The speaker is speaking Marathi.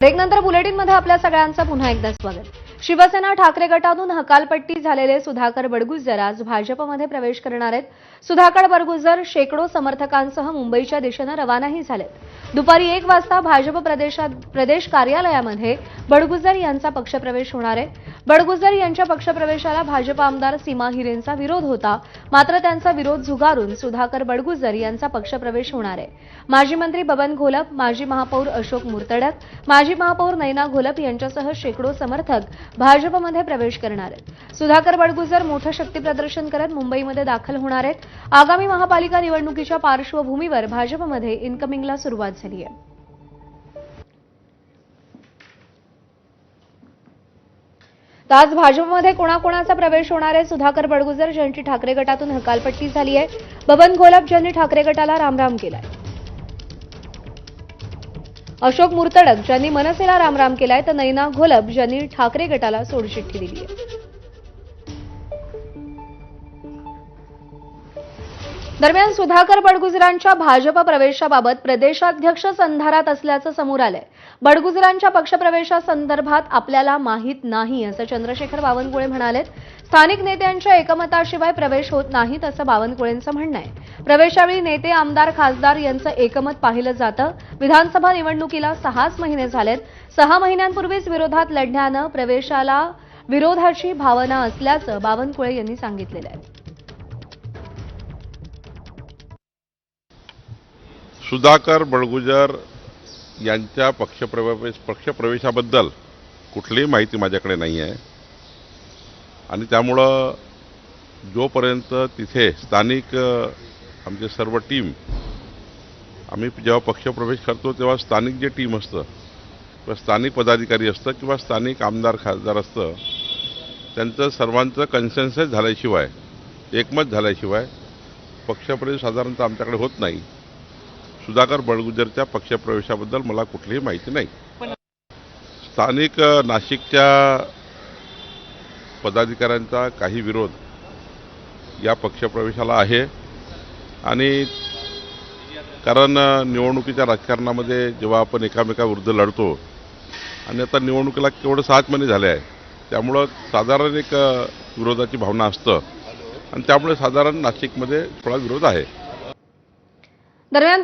ब्रेकनंतर बुलेटिनमध्ये आपल्या सगळ्यांचं पुन्हा एकदा स्वागत। शिवसेना ठाकरे गटातून हकालपट्टी झालेले सुधाकर बडगुजर आज भाजपमध्ये प्रवेश करणार आहेत। सुधाकर बडगुजर शेकडो समर्थकांसह मुंबईच्या दिशेने रवानाही झालेत। दुपारी 1 वाजता भाजप प्रदेश कार्यालयामध्ये बडगुजर यांचा पक्षप्रवेश होणार आहे। बडगुजर यांच्या पक्षप्रवेशाला भाजप आमदार सीमा हिरेंचा विरोध होता, मात्र त्यांचा विरोध झुगारून सुधाकर बडगुजर यांचा पक्षप्रवेश होणार आहे। माजी मंत्री बबन घोलप, माजी महापौर अशोक मुर्तडक, माजी महापौर नैना घोलप यांच्यासह शेकडो समर्थक भाजपमध्ये प्रवेश करणार आहेत। सुधाकर बडगुजर मोठं शक्तीप्रदर्शन करत मुंबईमध्ये दाखल होणार आहेत। आगामी महापालिका निवडणुकीच्या पार्श्वभूमीवर भाजपमध्ये इनकमिंगला सुरुवात झाली आहे। आज भाजपमध्ये कोणाकोणाचा प्रवेश होणार आहे? सुधाकर बडगुजर ज्यांची ठाकरे गटातून हकालपट्टी झाली आहे, बबन घोलप ज्यांनी ठाकरे गटाला रामराम केलाय, अशोक मुर्तडक ज्यांनी मनसेला रामराम केलाय, तर नैना घोलप ज्यांनी ठाकरे गटाला सोडचिठ्ठी दिली आहे। दरम्यान सुधाकर बडगुजरांच्या भाजप प्रवेशाबाबत प्रदेशाध्यक्ष संधारात असल्याचं समोर आलंय। बडगुजरांच्या पक्षप्रवेशासंदर्भात आपल्याला माहीत नाही असं चंद्रशेखर बावनकुळे म्हणालेत। स्थानिक नेत्यांच्या एकमताशिवाय प्रवेश होत नाहीत असं बावनकुळेंचं म्हणणं आहे। प्रवेशावेळी नेते, आमदार, खासदार यांचं एकमत पाहिलं जातं। विधानसभा निवडणुकीला 6 महिने झालेत। 6 महिन्यांपूर्वीच विरोधात लढण्यानं प्रवेशाला विरोधाची भावना असल्याचं बावनकुळे यांनी सांगितलेलं आहे। सुधाकर बडगुजर यांच्या पक्षप्रवेशाबद्दल कुठलीही माहिती माझ्याकडे नाही आहे आणि त्यामुळं जोपर्यंत तिथे स्थानिक आमचे सर्व टीम आम्ही जेव्हा पक्षप्रवेश करतो तेव्हा स्थानिक जे टीम असतं किंवा स्थानिक पदाधिकारी असतं किंवा स्थानिक आमदार खासदार असतं त्यांचं सर्वांचं कन्सेन्सस झाल्याशिवाय, एकमत झाल्याशिवाय पक्षप्रवेश साधारणतः आमच्याकडे होत नाही। सुधाकर बडगुजरच्या पक्षप्रवेशाबद्दल मला कुठलीही माहिती नाही। स्थानिक नाशिकच्या पदाधिकाऱ्यांचा काही विरोध या पक्षप्रवेशाला आहे आणि कारण निवडणुकीच्या राजकारणामध्ये जेव्हा आपण एकामेकाविरुद्ध लढतो आणि आता निवडणुकीला केवळ 7 महिने झाले आहे, त्यामुळं साधारण एक विरोधाची भावना असतं आणि त्यामुळे साधारण नाशिकमध्ये थोडा विरोध आहे। दरम्यान